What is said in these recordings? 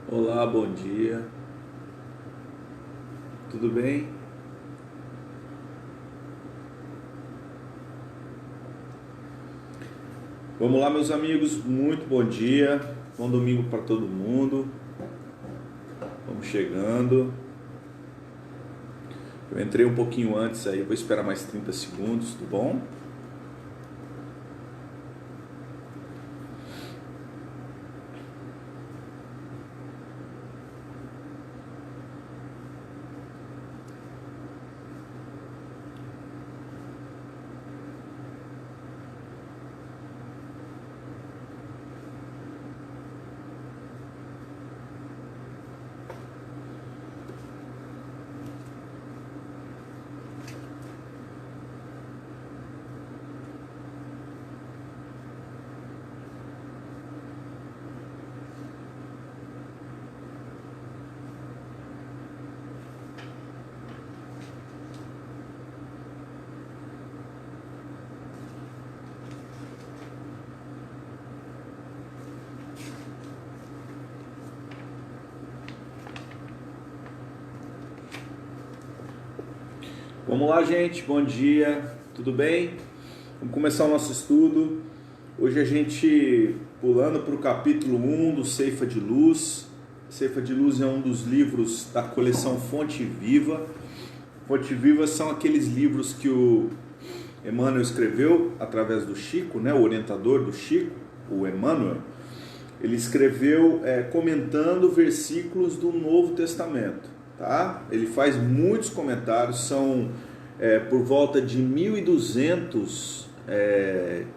Olá, bom dia. Tudo bem? Vamos lá, meus amigos. Muito bom dia. Bom domingo para todo mundo. Vamos chegando. Eu entrei um pouquinho antes aí, vou esperar mais 30 segundos, tudo bom? Vamos lá, gente. Bom dia. Tudo bem? Vamos começar o nosso estudo. Hoje a gente pulando para o capítulo 1 do Ceifa de Luz. Ceifa de Luz é um dos livros da coleção Fonte Viva. Fonte Viva são aqueles livros que o Emmanuel escreveu através do Chico, né? O orientador do Chico, o Emmanuel. Ele escreveu comentando versículos do Novo Testamento. Tá? Ele faz muitos comentários, são por volta de 1.200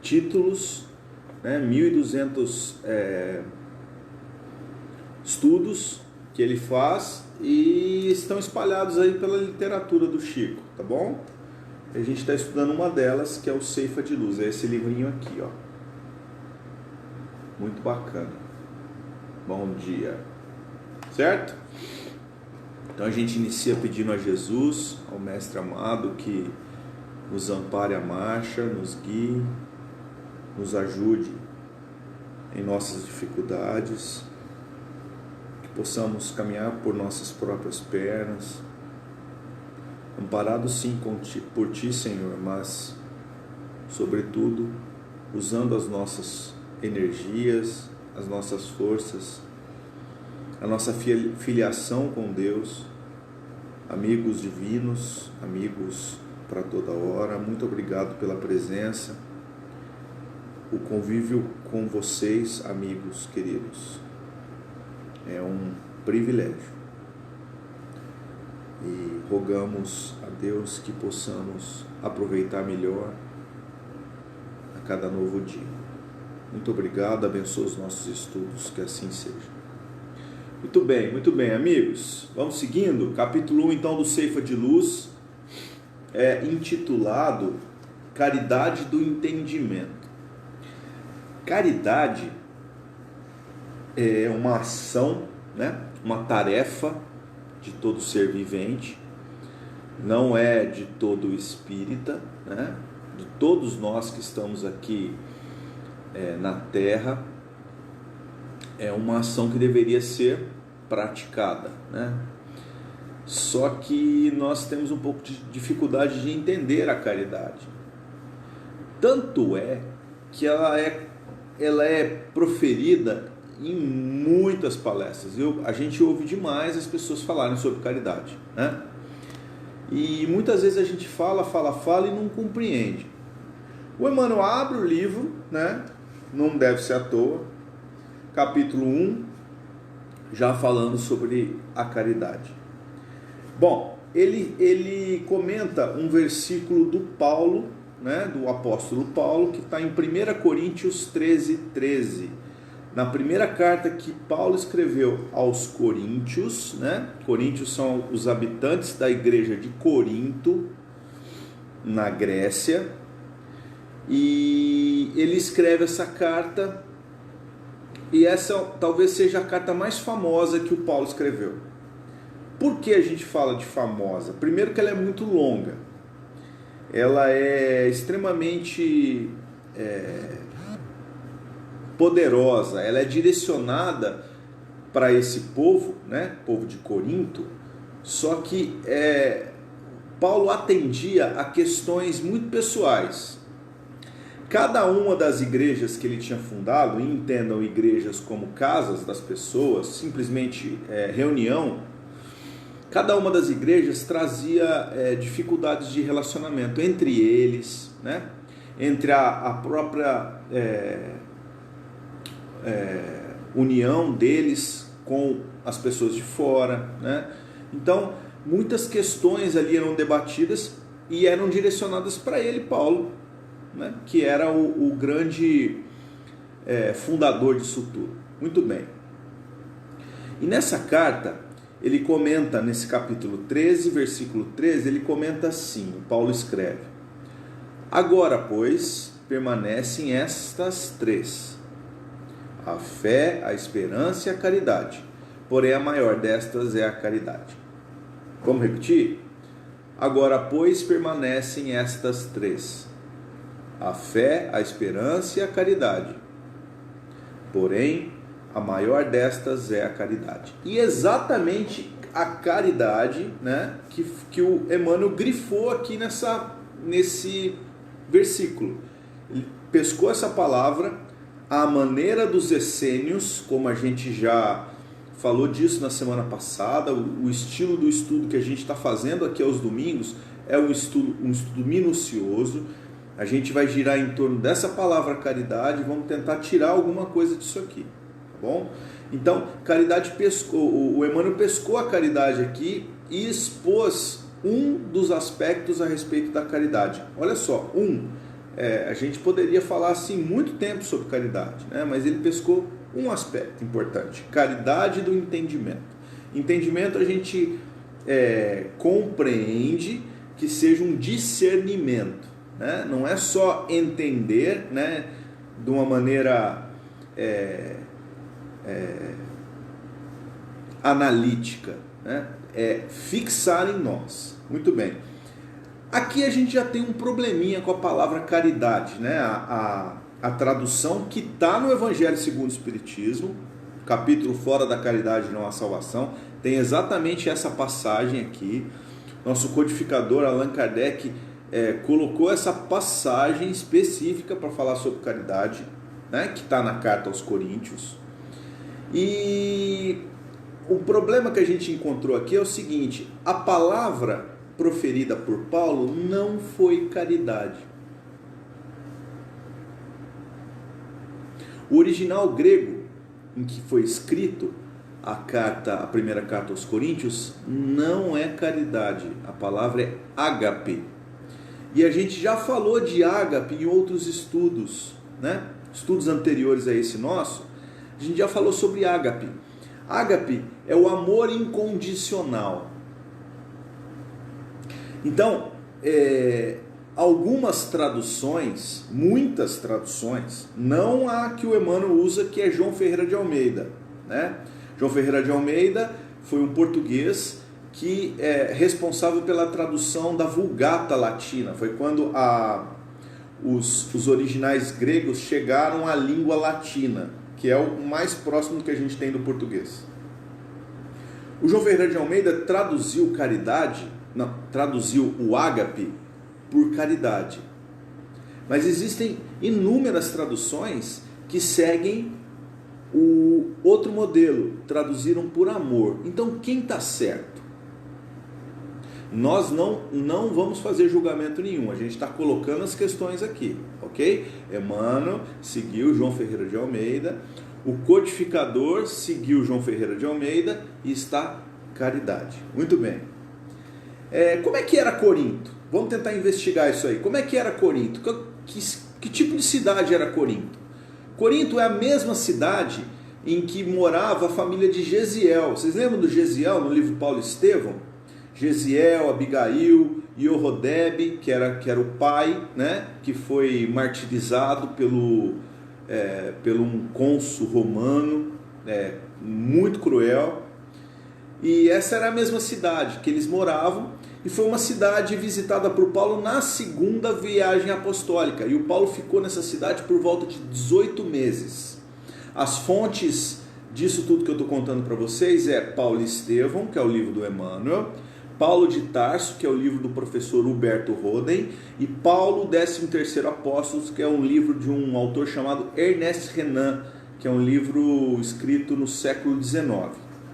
títulos, né? 1.200 estudos que ele faz e estão espalhados aí pela literatura do Chico, tá bom? A gente está estudando uma delas, que é o Ceifa de Luz, é esse livrinho aqui, ó. Muito bacana. Bom dia. Certo? Então a gente inicia pedindo a Jesus, ao Mestre amado, que nos ampare a marcha, nos guie, nos ajude em nossas dificuldades, que possamos caminhar por nossas próprias pernas, amparados sim por Ti, Senhor, mas, sobretudo, usando as nossas energias, as nossas forças, a nossa filiação com Deus, amigos divinos, amigos para toda hora. Muito obrigado pela presença, o convívio com vocês, amigos queridos. É um privilégio. E rogamos a Deus que possamos aproveitar melhor a cada novo dia. Muito obrigado, abençoe os nossos estudos, que assim seja. Muito bem, amigos. Vamos seguindo. Capítulo 1, então, do Ceifa de Luz, intitulado Caridade do Entendimento. Caridade é uma ação, né? Uma tarefa de todo ser vivente, não é de todo espírita, né? De todos nós que estamos aqui na Terra. É uma ação que deveria ser praticada, né? Só que nós temos um pouco de dificuldade de entender a caridade. Tanto é que ela é proferida em muitas palestras. A gente ouve demais as pessoas falarem sobre caridade, né? E muitas vezes a gente fala e não compreende. O Emmanuel abre o livro, né? Não deve ser à toa. Capítulo 1, já falando sobre a caridade. Bom, ele comenta um versículo do Paulo, né, do apóstolo Paulo, que está em 1 Coríntios 13. Na primeira carta que Paulo escreveu aos Coríntios, né? Coríntios são os habitantes da igreja de Corinto, na Grécia, e ele escreve essa carta. E essa talvez seja a carta mais famosa que o Paulo escreveu. Por que a gente fala de famosa? Primeiro que ela é muito longa. Ela é extremamente poderosa. Ela é direcionada para esse povo, né, povo de Corinto, só que Paulo atendia a questões muito pessoais. Cada uma das igrejas que ele tinha fundado, e entendam igrejas como casas das pessoas, simplesmente reunião, cada uma das igrejas trazia dificuldades de relacionamento entre eles, né? Entre a própria união deles com as pessoas de fora, né? Então, muitas questões ali eram debatidas e eram direcionadas para ele, Paulo, né? Que era o grande fundador disso tudo. Muito bem. E nessa carta, ele comenta, nesse capítulo 13, versículo 13, ele comenta assim, Paulo escreve: agora, pois, permanecem estas três: a fé, a esperança e a caridade. Porém, a maior destas é a caridade. Vamos repetir? Agora, pois, permanecem estas três: a fé, a esperança e a caridade. Porém, a maior destas é a caridade. E exatamente a caridade, né, que o Emmanuel grifou aqui nesse versículo. Ele pescou essa palavra à maneira dos essênios, como a gente já falou disso na semana passada. O estilo do estudo que a gente está fazendo aqui aos domingos é um estudo minucioso. A gente vai girar em torno dessa palavra caridade e vamos tentar tirar alguma coisa disso aqui, tá bom? Então, caridade o Emmanuel pescou a caridade aqui e expôs um dos aspectos a respeito da caridade. Olha só, a gente poderia falar assim muito tempo sobre caridade, né? Mas ele pescou um aspecto importante: caridade do entendimento. Entendimento a gente compreende que seja um discernimento, né? Não é só entender, né, de uma maneira analítica, né? É fixar em nós. Muito bem. Aqui a gente já tem um probleminha com a palavra caridade, né? A tradução que está no Evangelho segundo o Espiritismo, capítulo Fora da Caridade Não Há Salvação, tem exatamente essa passagem aqui. Nosso codificador Allan Kardec colocou essa passagem específica para falar sobre caridade, né? Que está na carta aos Coríntios. E o problema que a gente encontrou aqui é o seguinte: a palavra proferida por Paulo não foi caridade. O original grego em que foi escrito a primeira carta aos Coríntios não é caridade. A palavra é ágape. E a gente já falou de ágape em outros estudos, né? Estudos anteriores a esse nosso, a gente já falou sobre ágape. Ágape é o amor incondicional. Então, algumas traduções, muitas traduções, não a que o Emmanuel usa, que é João Ferreira de Almeida, né? João Ferreira de Almeida foi um português que é responsável pela tradução da Vulgata Latina. Foi quando os originais gregos chegaram à língua latina, que é o mais próximo que a gente tem do português. O João Ferreira de Almeida traduziu o ágape por caridade. Mas existem inúmeras traduções que seguem o outro modelo, traduziram por amor. Então quem está certo? Nós não vamos fazer julgamento nenhum, a gente está colocando as questões aqui, ok? Emmanuel seguiu João Ferreira de Almeida, o codificador seguiu João Ferreira de Almeida e está caridade. Muito bem. Como é que era Corinto? Vamos tentar investigar isso aí. Como é que era Corinto? Que tipo de cidade era Corinto? Corinto é a mesma cidade em que morava a família de Gesiel. Vocês lembram do Gesiel no livro Paulo e Estevão? Gesiel, Abigail, Iorodebe, que era o pai, né, que foi martirizado pelo um cônsul romano, muito cruel. E essa era a mesma cidade que eles moravam, e foi uma cidade visitada por Paulo na segunda viagem apostólica. E o Paulo ficou nessa cidade por volta de 18 meses. As fontes disso tudo que eu estou contando para vocês é Paulo e Estevão, que é o livro do Emmanuel, Paulo de Tarso, que é o livro do professor Huberto Roden, e Paulo, 13º Apóstolo, que é um livro de um autor chamado Ernest Renan, que é um livro escrito no século XIX.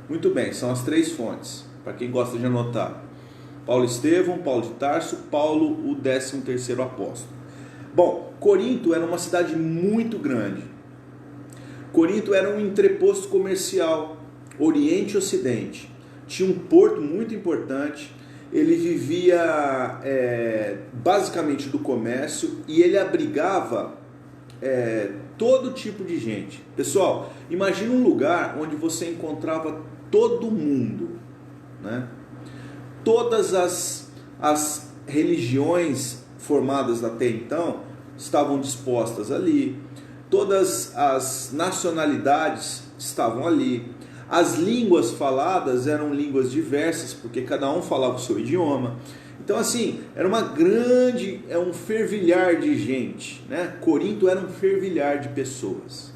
Muito bem, são as 3 fontes, para quem gosta de anotar. Paulo e Estevão, Paulo de Tarso, Paulo, o 13º Apóstolo. Bom, Corinto era uma cidade muito grande. Corinto era um entreposto comercial, Oriente e Ocidente. Tinha um porto muito importante, ele vivia basicamente do comércio e ele abrigava todo tipo de gente. Pessoal, imagine um lugar onde você encontrava todo mundo, né? Todas as religiões formadas até então estavam dispostas ali, todas as nacionalidades estavam ali, as línguas faladas eram línguas diversas, porque cada um falava o seu idioma. Então assim, era um fervilhar de gente, né? Corinto era um fervilhar de pessoas.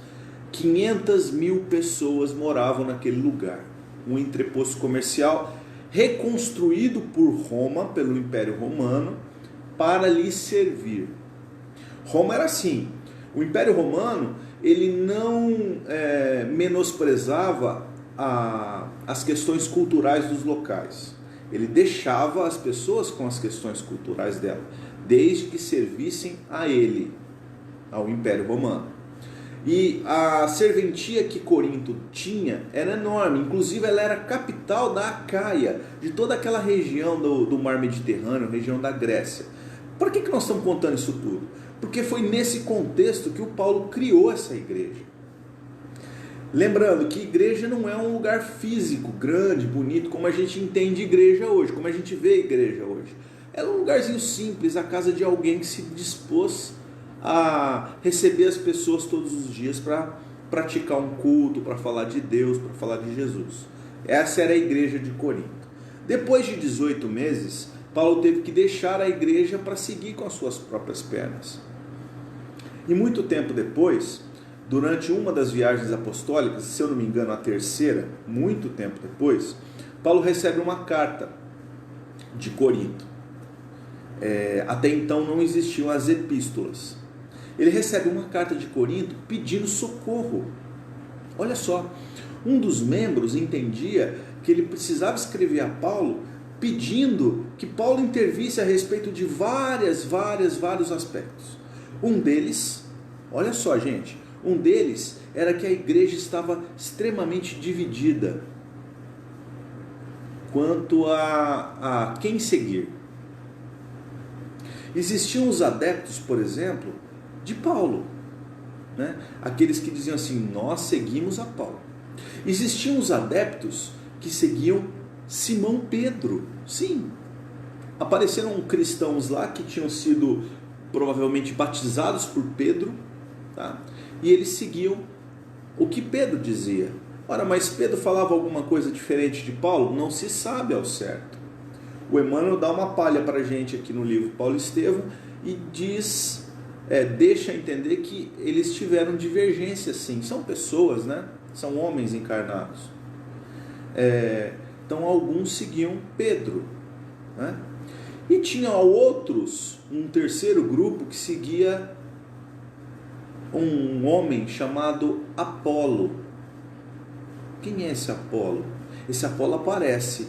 500.000 pessoas moravam naquele lugar, um entreposto comercial reconstruído por Roma, pelo Império Romano, para lhe servir. Roma era assim. O Império Romano, ele não menosprezava as questões culturais dos locais. Ele deixava as pessoas com as questões culturais dela, desde que servissem a ele, ao Império Romano. E a serventia que Corinto tinha era enorme, inclusive ela era a capital da Acaia, de toda aquela região do Mar Mediterrâneo, região da Grécia. Por que nós estamos contando isso tudo? Porque foi nesse contexto que o Paulo criou essa igreja. Lembrando que igreja não é um lugar físico, grande, bonito, como a gente entende igreja hoje, como a gente vê igreja hoje. Era um lugarzinho simples, a casa de alguém que se dispôs a receber as pessoas todos os dias para praticar um culto, para falar de Deus, para falar de Jesus. Essa era a igreja de Corinto. Depois de 18 meses, Paulo teve que deixar a igreja para seguir com as suas próprias pernas. E muito tempo depois, durante uma das viagens apostólicas, se eu não me engano a terceira, muito tempo depois, Paulo recebe uma carta de Corinto. Até então não existiam as epístolas. Ele recebe uma carta de Corinto pedindo socorro. Olha só, um dos membros entendia que ele precisava escrever a Paulo pedindo que Paulo intervisse a respeito de vários aspectos. Um deles, olha só gente, um deles era que a igreja estava extremamente dividida quanto a quem seguir. Existiam os adeptos, por exemplo, de Paulo, né? Aqueles que diziam assim, nós seguimos a Paulo. Existiam os adeptos que seguiam Simão Pedro. Sim, apareceram cristãos lá que tinham sido provavelmente batizados por Pedro, tá? E eles seguiam o que Pedro dizia. Ora, mas Pedro falava alguma coisa diferente de Paulo? Não se sabe ao certo. O Emmanuel dá uma palha para a gente aqui no livro Paulo e Estevão e diz, deixa entender que eles tiveram divergência sim. São pessoas, né? São homens encarnados. Então alguns seguiam Pedro, né? E tinha outros, um terceiro grupo que seguia um homem chamado Apolo. Quem é esse Apolo? Esse Apolo aparece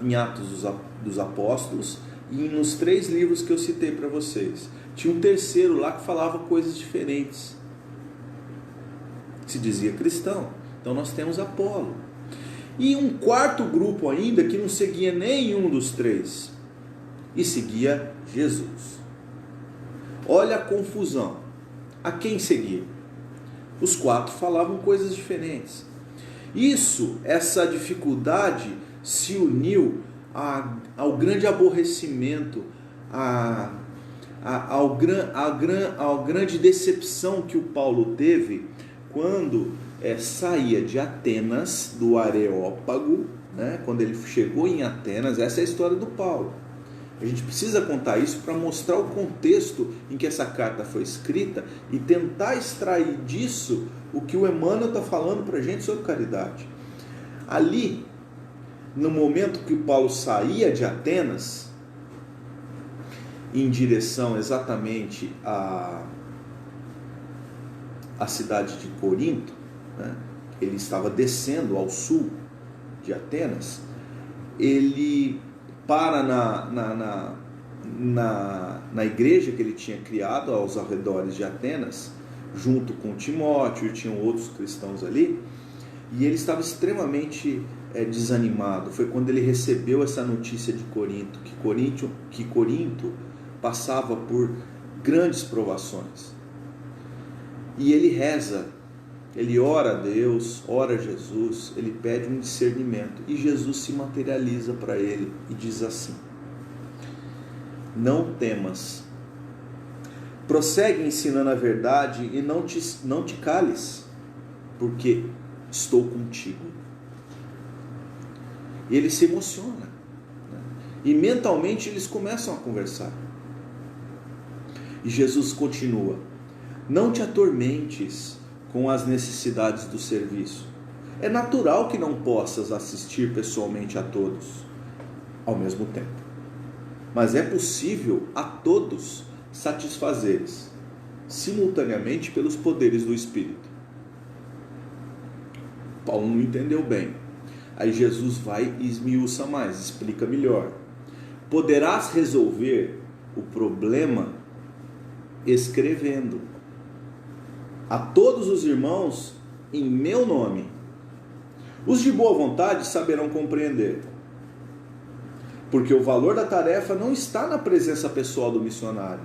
em Atos dos Apóstolos e nos 3 livros que eu citei para vocês. Tinha um terceiro lá que falava coisas diferentes. Se dizia cristão. Então nós temos Apolo. E um quarto grupo ainda que não seguia nenhum dos 3 e seguia Jesus. Olha a confusão. A quem seguir? Os 4 falavam coisas diferentes. Essa dificuldade se uniu ao grande aborrecimento, à grande decepção que o Paulo teve quando saía de Atenas, do Areópago, né? Quando ele chegou em Atenas. Essa é a história do Paulo. A gente precisa contar isso para mostrar o contexto em que essa carta foi escrita e tentar extrair disso o que o Emmanuel está falando para a gente sobre caridade. Ali, no momento que Paulo saía de Atenas, em direção exatamente à cidade de Corinto, né? Ele estava descendo ao sul de Atenas, ele para na igreja que ele tinha criado aos arredores de Atenas, junto com Timóteo, e tinham outros cristãos ali, e ele estava extremamente desanimado. Foi quando ele recebeu essa notícia de Corinto, que Corinto passava por grandes provações. E ele reza, ele ora a Deus, ora a Jesus, ele pede um discernimento, e Jesus se materializa para ele e diz assim: não temas, prossegue ensinando a verdade e não te cales, porque estou contigo. E ele se emociona, né? E mentalmente eles começam a conversar. E Jesus continua: não te atormentes com as necessidades do serviço. É natural que não possas assistir pessoalmente a todos ao mesmo tempo, mas é possível a todos satisfazeres simultaneamente pelos poderes do Espírito. Paulo não entendeu bem. Aí Jesus vai e esmiuça mais, explica melhor. Poderás resolver o problema escrevendo a todos os irmãos em meu nome. Os de boa vontade saberão compreender, porque o valor da tarefa não está na presença pessoal do missionário,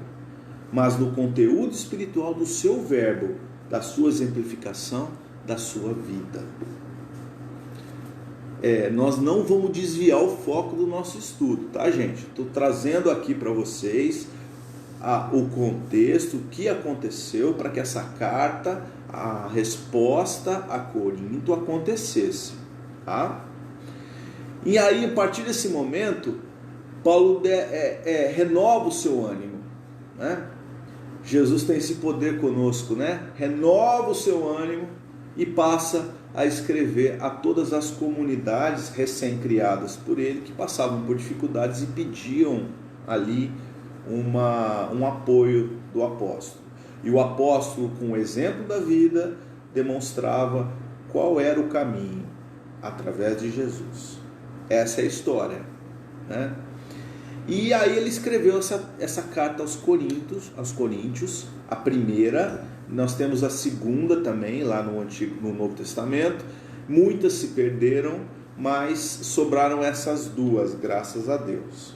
mas no conteúdo espiritual do seu verbo, da sua exemplificação, da sua vida. Nós não vamos desviar o foco do nosso estudo, tá, gente? Estou trazendo aqui para vocês o contexto, o que aconteceu para que essa carta, a resposta a Corinto acontecesse, tá? E aí, a partir desse momento, Paulo renova o seu ânimo, né? Jesus tem esse poder conosco, né? Renova o seu ânimo e passa a escrever a todas as comunidades recém-criadas por ele, que passavam por dificuldades e pediam ali um apoio do apóstolo. E o apóstolo, com o exemplo da vida, demonstrava qual era o caminho através de Jesus. Essa é a história, né? E aí ele escreveu essa carta aos Coríntios, a primeira. Nós temos a segunda também lá no Novo Testamento. Muitas se perderam, mas sobraram essas duas, graças a Deus.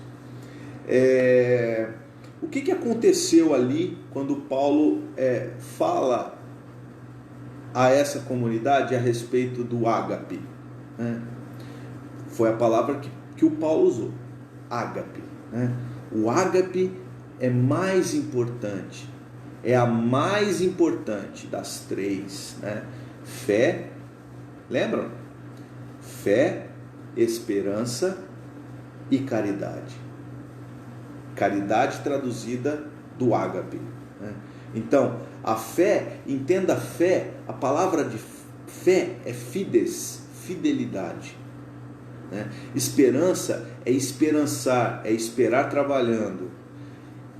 O que aconteceu ali quando Paulo fala a essa comunidade a respeito do ágape, né? Foi a palavra que o Paulo usou, ágape, né? O ágape é mais importante, é a mais importante das três, né? Fé, lembram? Fé, esperança e caridade. Caridade traduzida do ágape, né? Então, a fé, entenda a fé, a palavra de fé é fides, fidelidade, né? Esperança é esperançar, é esperar trabalhando.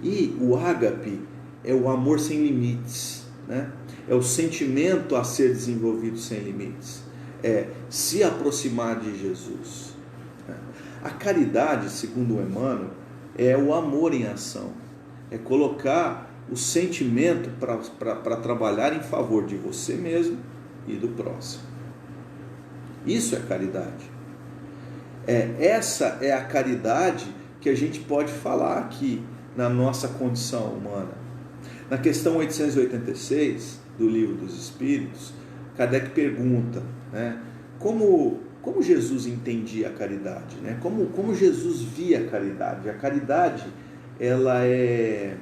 E o ágape é o amor sem limites, né? É o sentimento a ser desenvolvido sem limites, é se aproximar de Jesus, né? A caridade, segundo o Emmanuel, é o amor em ação, é colocar o sentimento para trabalhar em favor de você mesmo e do próximo. Isso é caridade. Essa é a caridade que a gente pode falar aqui na nossa condição humana. Na questão 886 do Livro dos Espíritos, Kardec pergunta, né, como Jesus entendia a caridade, né? Como Jesus via a caridade. A caridade, ela é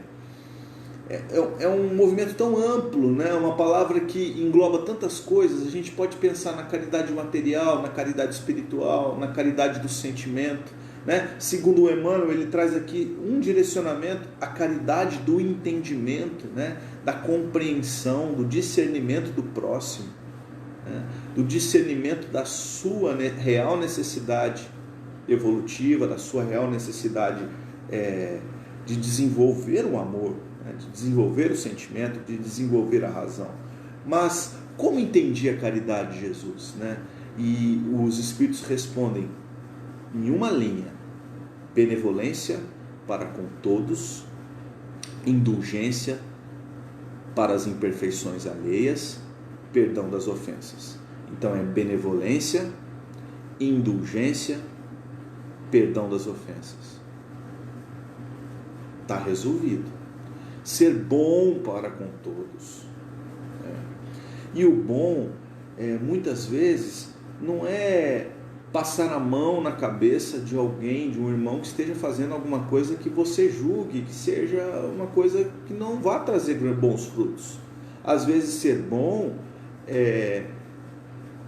um movimento tão amplo, né? Uma palavra que engloba tantas coisas. A gente pode pensar na caridade material, na caridade espiritual, na caridade do sentimento. né? Segundo o Emmanuel, ele traz aqui um direcionamento, a caridade do entendimento, né? Da compreensão, do discernimento do próximo, né? Do discernimento da sua real necessidade evolutiva, da sua real necessidade de desenvolver o amor, né? De desenvolver o sentimento, de desenvolver a razão. Mas como entendia a caridade de Jesus, né? E os Espíritos respondem em uma linha: benevolência para com todos, indulgência para as imperfeições alheias, perdão das ofensas. Então é benevolência, indulgência, perdão das ofensas. Está resolvido. Ser bom para com todos. E o bom, muitas vezes, não é passar a mão na cabeça de alguém, de um irmão que esteja fazendo alguma coisa que você julgue, que seja uma coisa que não vá trazer bons frutos. Às vezes ser bom é,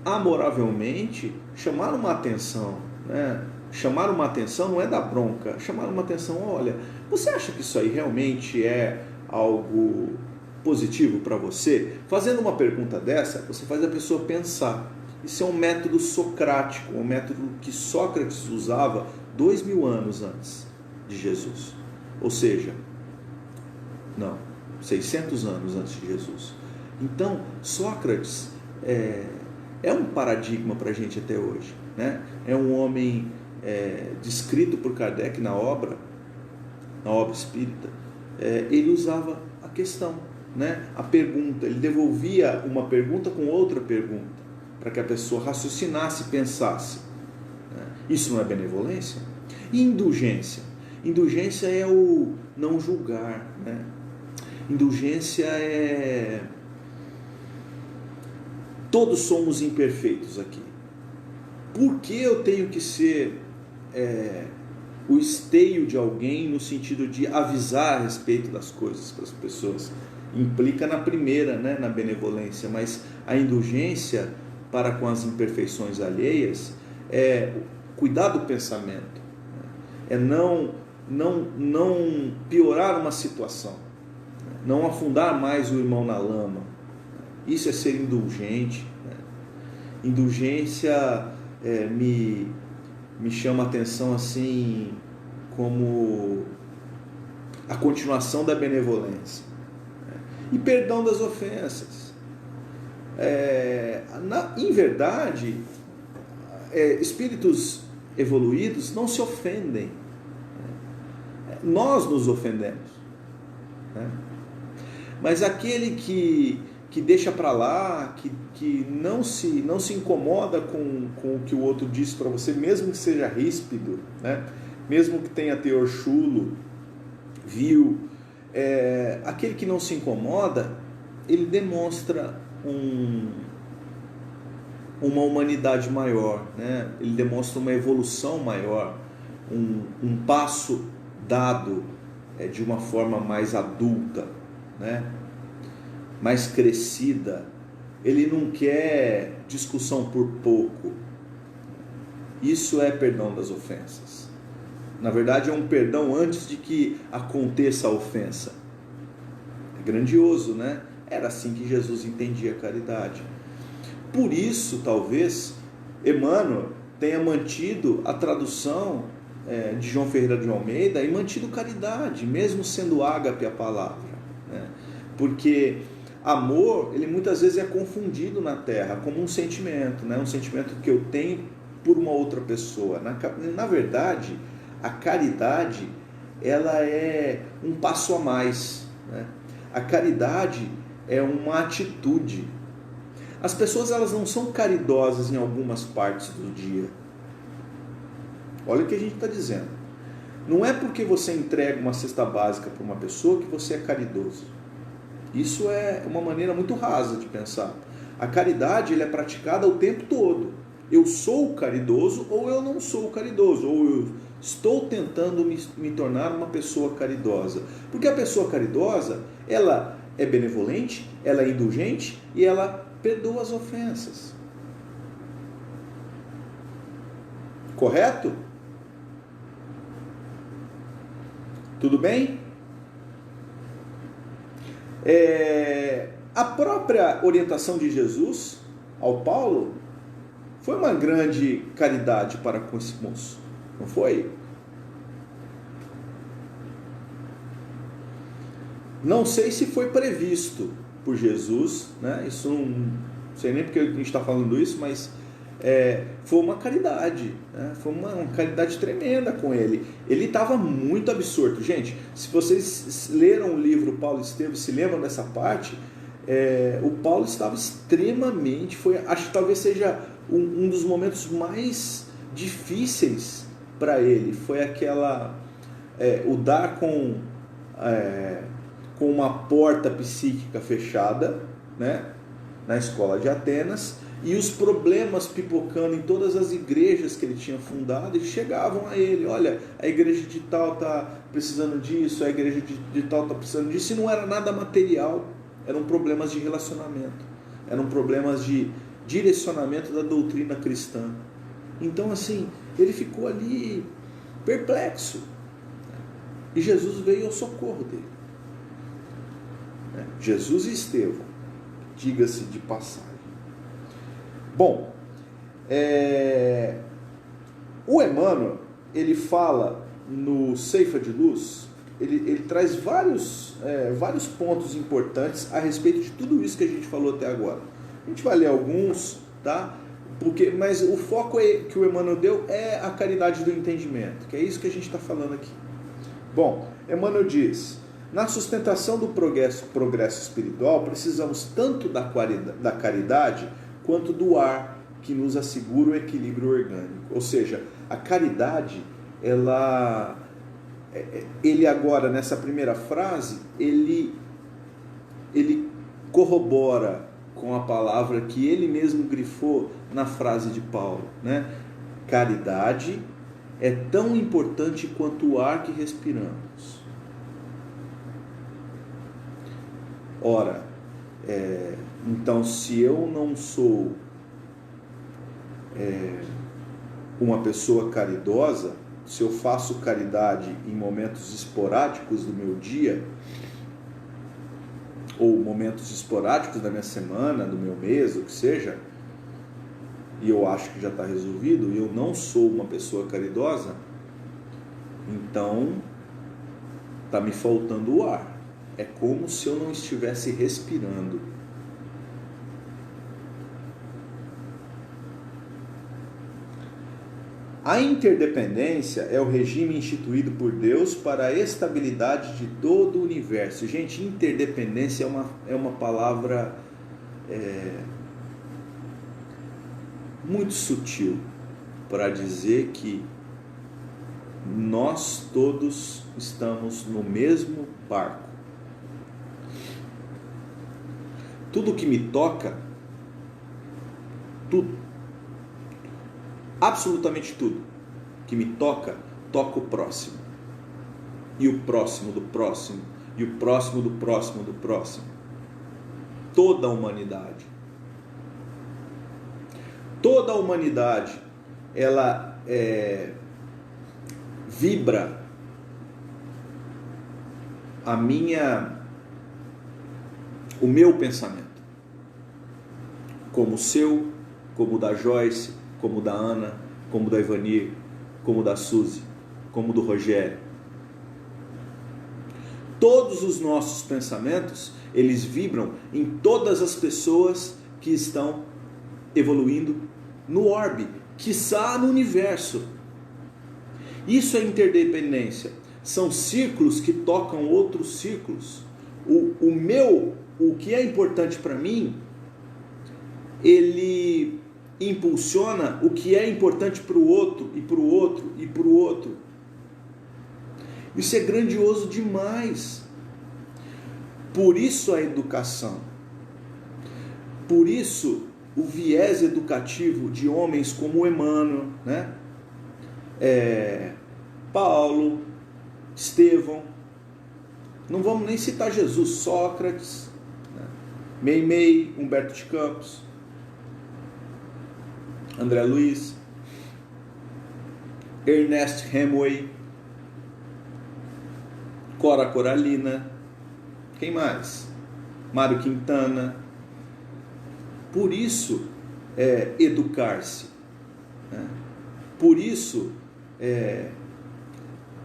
amoravelmente, chamar uma atenção, né? Chamar uma atenção não é dar bronca, chamar uma atenção: olha, você acha que isso aí realmente é algo positivo para você? Fazendo uma pergunta dessa, você faz a pessoa pensar. Isso é um método socrático, um método que Sócrates usava 2000 anos antes de Jesus. Ou seja, 600 anos antes de Jesus. Então, Sócrates é um paradigma para a gente até hoje, né? É um homem descrito por Kardec na obra espírita. Ele usava a questão, né? A pergunta, ele devolvia uma pergunta com outra pergunta, para que a pessoa raciocinasse e pensasse. Isso não é benevolência? E indulgência? Indulgência é o não julgar, né? Indulgência é... Todos somos imperfeitos aqui. Por que eu tenho que ser o esteio de alguém no sentido de avisar a respeito das coisas para as pessoas? Implica na primeira, né? Na benevolência, mas a indulgência para com as imperfeições alheias é cuidar do pensamento, é não piorar uma situação, não afundar mais o irmão na lama. Isso é ser indulgente. Indulgência me chama a atenção assim como a continuação da benevolência. E perdão das ofensas. Em verdade, espíritos evoluídos não se ofendem. Nós nos ofendemos, né? Mas aquele que deixa para lá, que não se incomoda com o que o outro diz para você, mesmo que seja ríspido, né? Mesmo que tenha teor chulo, vil, aquele que não se incomoda, ele demonstra uma humanidade maior, né? Ele demonstra uma evolução maior, um passo dado de uma forma mais adulta, né? Mais crescida. Ele não quer discussão por pouco. Isso é perdão das ofensas. Na verdade, é um perdão antes de que aconteça a ofensa. É grandioso, né? Era assim que Jesus entendia a caridade. Por isso, talvez, Emmanuel tenha mantido a tradução de João Ferreira de Almeida e mantido caridade, mesmo sendo ágape a palavra, né? Porque amor, ele muitas vezes é confundido na Terra como um sentimento, né? Um sentimento que eu tenho por uma outra pessoa. Na verdade, a caridade, ela é um passo a mais, né? A caridade é uma atitude. As pessoas, elas não são caridosas em algumas partes do dia. Olha o que a gente está dizendo. Não é porque você entrega uma cesta básica para uma pessoa que você é caridoso. Isso é uma maneira muito rasa de pensar. A caridade, ela é praticada o tempo todo. Eu sou caridoso ou eu não sou caridoso. Ou eu estou tentando me tornar uma pessoa caridosa. Porque a pessoa caridosa, ela é benevolente, ela é indulgente e ela perdoa as ofensas. Correto? Tudo bem? A própria orientação de Jesus ao Paulo foi uma grande caridade para com esse moço, não foi? Não sei se foi previsto por Jesus, né? Isso não sei nem porque a gente está falando isso, mas foi uma caridade, né? Foi uma caridade tremenda com ele. Ele estava muito absorto. Gente, se vocês leram o livro Paulo e Estevão, se lembram dessa parte, o Paulo estava extremamente, acho que talvez seja um dos momentos mais difíceis para ele. Foi o dar com uma porta psíquica fechada, né, na escola de Atenas, e os problemas pipocando em todas as igrejas que ele tinha fundado, e chegavam a ele: olha, a igreja de tal está precisando disso, a igreja de tal está precisando disso, e não era nada material, eram problemas de relacionamento, eram problemas de direcionamento da doutrina cristã. Então, assim, ele ficou ali perplexo, e Jesus veio ao socorro dele. Jesus e Estevão, diga-se de passagem. Bom, o Emmanuel, ele fala no Ceifa de Luz, ele traz vários pontos importantes a respeito de tudo isso que a gente falou até agora. A gente vai ler alguns, tá? Mas o foco que o Emmanuel deu é a caridade do entendimento, que é isso que a gente está falando aqui. Bom, Emmanuel diz: na sustentação do progresso espiritual, precisamos tanto da caridade quanto do ar que nos assegura o equilíbrio orgânico. Ou seja, a caridade, ele agora, nessa primeira frase, ele corrobora com a palavra que ele mesmo grifou na frase de Paulo, né? Caridade é tão importante quanto o ar que respiramos. Ora, então, se eu não sou uma pessoa caridosa, se eu faço caridade em momentos esporádicos do meu dia, ou momentos esporádicos da minha semana, do meu mês, o que seja, e eu acho que já está resolvido, e eu não sou uma pessoa caridosa, então está me faltando o ar. É como se eu não estivesse respirando. A interdependência é o regime instituído por Deus para a estabilidade de todo o universo. Gente, interdependência é uma palavra muito sutil para dizer que nós todos estamos no mesmo barco. Tudo que me toca, tudo, absolutamente tudo que me toca o próximo, e o próximo do próximo, e o próximo do próximo do próximo. Toda a humanidade. Toda a humanidade, ela vibra o meu pensamento, como o seu, como o da Joyce, como o da Ana, como o da Ivanir, como o da Suzy, como o do Rogério. Todos os nossos pensamentos, eles vibram em todas as pessoas que estão evoluindo no orbe, quiçá no universo. Isso é interdependência. São círculos que tocam outros círculos. O que é importante para mim, ele impulsiona o que é importante para o outro, e para o outro, e para o outro. Isso é grandioso demais. Por isso a educação. Por isso o viés educativo de homens como Emmanuel, né? Paulo, Estevão, não vamos nem citar Jesus, Sócrates, né? Meimei, Humberto de Campos, André Luiz, Ernest Hemingway, Cora Coralina, quem mais? Mário Quintana. Por isso, educar-se, né? Por isso,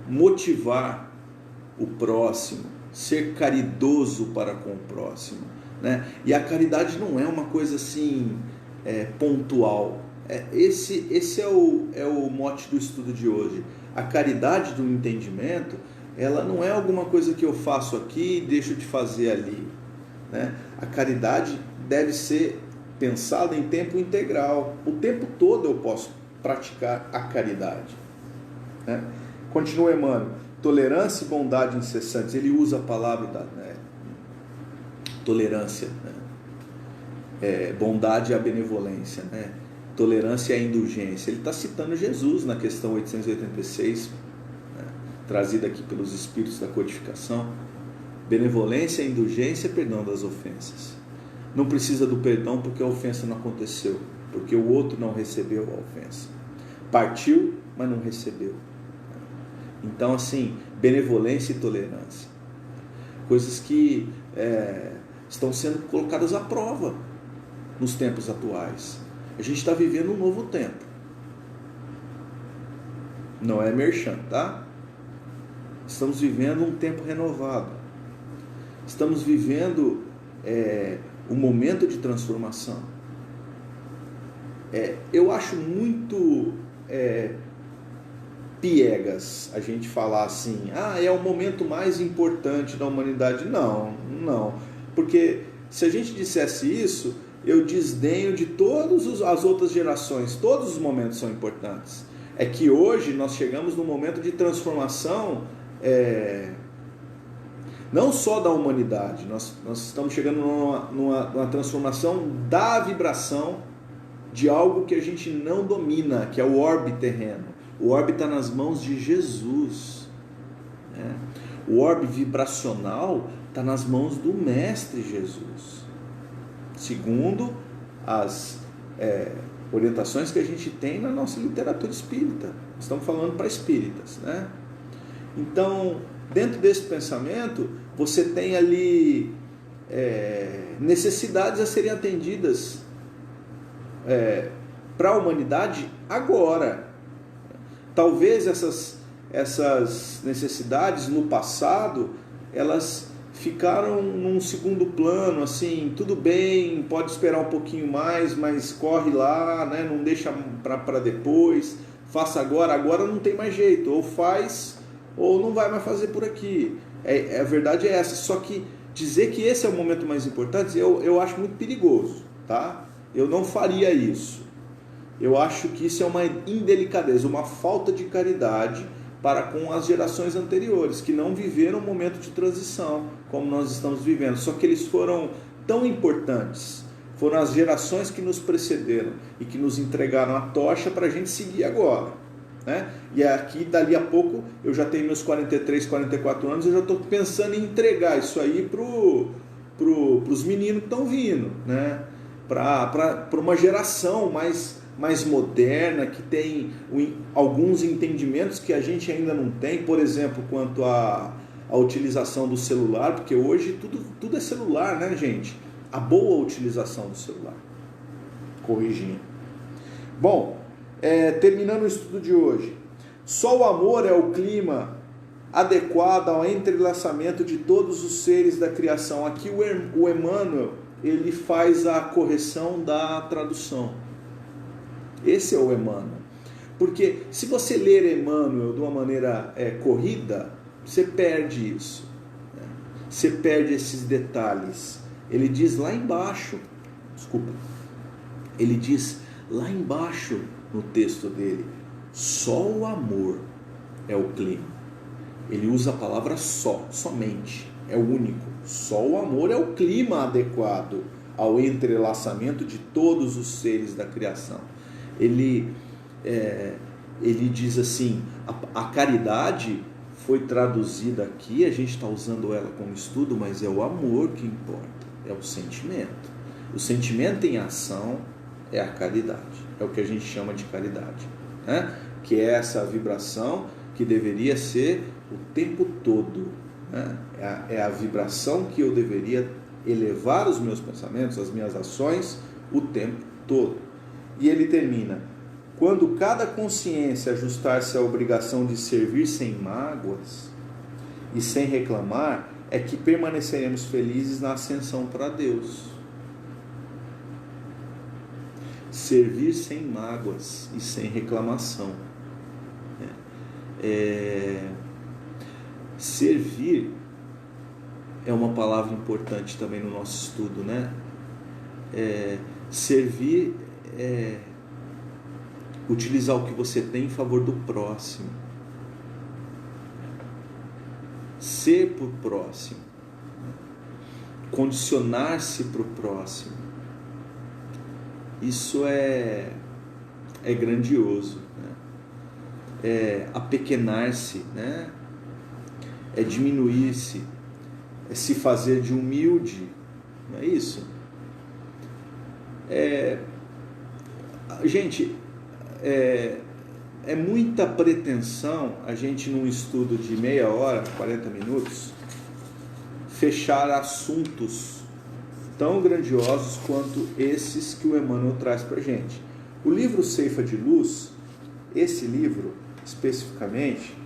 motivar o próximo, ser caridoso para com o próximo, né? E a caridade não é uma coisa assim pontual. Esse é o mote do estudo de hoje. A caridade do entendimento, ela não é alguma coisa que eu faço aqui e deixo de fazer ali, né? A caridade deve ser pensada em tempo integral. O tempo todo eu posso praticar a caridade, né? Continua Emmanuel: tolerância e bondade incessantes. Ele usa a palavra tolerância, né? Bondade e a benevolência, né? Tolerância e a indulgência. Ele está citando Jesus na questão 886, né? Trazida aqui pelos espíritos da codificação. Benevolência, indulgência, perdão das ofensas. Não precisa do perdão porque a ofensa não aconteceu, porque o outro não recebeu a ofensa. Partiu, mas não recebeu. Então, assim, benevolência e tolerância, coisas que estão sendo colocadas à prova nos tempos atuais. A gente está vivendo um novo tempo. Não é merchan, tá? Estamos vivendo um tempo renovado. Estamos vivendo um momento de transformação. Eu acho muito piegas a gente falar assim, é o momento mais importante da humanidade. Não. Porque se a gente dissesse isso, eu desdenho de todas as outras gerações. Todos os momentos são importantes. É que hoje nós chegamos num momento de transformação, não só da humanidade, nós estamos chegando numa transformação da vibração de algo que a gente não domina, que é o orbe terreno. O orbe está nas mãos de Jesus, né? O orbe vibracional está nas mãos do Mestre Jesus, segundo as orientações que a gente tem na nossa literatura espírita. Estamos falando para espíritas, né? Então, dentro desse pensamento, você tem ali necessidades a serem atendidas para a humanidade agora. Talvez essas necessidades no passado, elas ficaram num segundo plano, assim, tudo bem, pode esperar um pouquinho mais, mas corre lá, né? Não deixa para depois, faça agora não tem mais jeito, ou faz ou não vai mais fazer por aqui. A verdade é essa. Só que dizer que esse é o momento mais importante, eu acho muito perigoso, tá? Eu não faria isso. Eu acho que isso é uma indelicadeza, uma falta de caridade para com as gerações anteriores, que não viveram um momento de transição como nós estamos vivendo. Só que eles foram tão importantes, foram as gerações que nos precederam e que nos entregaram a tocha para a gente seguir agora, né? E aqui, dali a pouco, eu já tenho meus 43, 44 anos, eu já estou pensando em entregar isso aí para os meninos que estão vindo, né? Para uma geração mais moderna, que tem alguns entendimentos que a gente ainda não tem, por exemplo, quanto à utilização do celular, porque hoje tudo é celular, né, gente? A boa utilização do celular. Corrigindo. Bom, terminando o estudo de hoje. Só o amor é o clima adequado ao entrelaçamento de todos os seres da criação. Aqui o Emmanuel, ele faz a correção da tradução. Esse é o Emmanuel. Porque se você ler Emmanuel de uma maneira corrida, você perde isso, né? Você perde esses detalhes. Ele diz lá embaixo, ele diz lá embaixo no texto dele, só o amor é o clima. Ele usa a palavra só, somente, é o único. Só o amor é o clima adequado ao entrelaçamento de todos os seres da criação. Ele diz assim, a caridade foi traduzida aqui, a gente está usando ela como estudo, mas é o amor que importa, é o sentimento. O sentimento em ação é a caridade, é o que a gente chama de caridade, né? Que é essa vibração que deveria ser o tempo todo, né? É a vibração que eu deveria elevar os meus pensamentos, as minhas ações, o tempo todo. E ele termina: quando cada consciência ajustar-se à obrigação de servir sem mágoas e sem reclamar, é que permaneceremos felizes na ascensão para Deus. Servir sem mágoas e sem reclamação. Servir é uma palavra importante também no nosso estudo, né? Servir é utilizar o que você tem em favor do próximo. Ser por próximo. Condicionar-se para o próximo. Isso é grandioso, né? É apequenar-se, né? É diminuir-se, é se fazer de humilde, não é isso? Gente, é muita pretensão a gente, num estudo de meia hora, 40 minutos, fechar assuntos tão grandiosos quanto esses que o Emmanuel traz para a gente. O livro Ceifa de Luz, esse livro especificamente,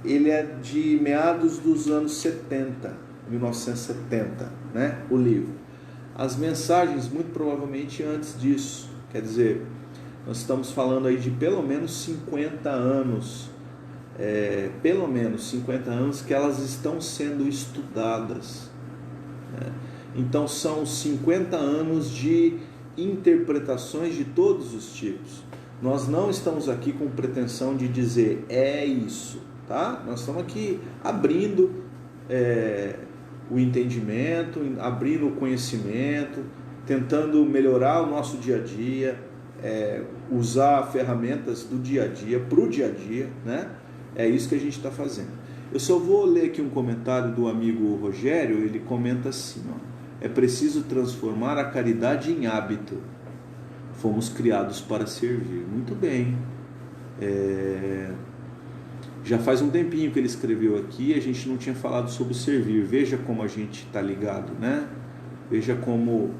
ele é de meados dos anos 70, 1970, né? O livro. As mensagens, muito provavelmente antes disso, quer dizer, nós estamos falando aí de pelo menos 50 anos, que elas estão sendo estudadas, né? Então são 50 anos de interpretações de todos os tipos. Nós não estamos aqui com pretensão de dizer é isso, tá? Nós estamos aqui abrindo o entendimento, abrindo o conhecimento, tentando melhorar o nosso dia a dia, usar ferramentas do dia a dia para o dia a dia, né? É isso que a gente está fazendo. Eu só vou ler aqui um comentário do amigo Rogério. Ele comenta assim, ó: é preciso transformar a caridade em hábito. Fomos criados para servir. Muito bem. Já faz um tempinho que ele escreveu aqui, a gente não tinha falado sobre servir. Veja como a gente está ligado, né? Veja como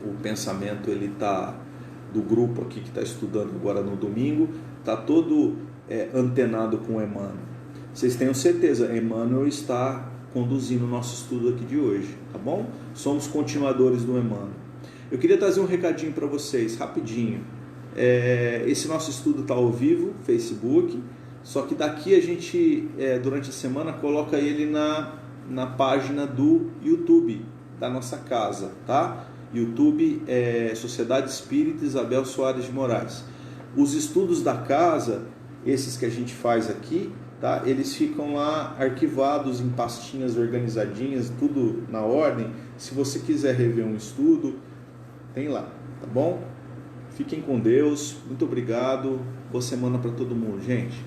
o pensamento ele tá, do grupo aqui que está estudando agora no domingo, está todo antenado com o Emmanuel. Vocês tenham certeza, Emmanuel está conduzindo o nosso estudo aqui de hoje, tá bom? Somos continuadores do Emmanuel. Eu queria trazer um recadinho para vocês, rapidinho. Esse nosso estudo está ao vivo, Facebook, só que daqui a gente, durante a semana, coloca ele na página do YouTube da nossa casa, tá? YouTube Sociedade Espírita Isabel Soares de Moraes. Os estudos da casa, esses que a gente faz aqui, tá? Eles ficam lá arquivados em pastinhas organizadinhas, tudo na ordem. Se você quiser rever um estudo, tem lá, tá bom? Fiquem com Deus, muito obrigado, boa semana para todo mundo, gente.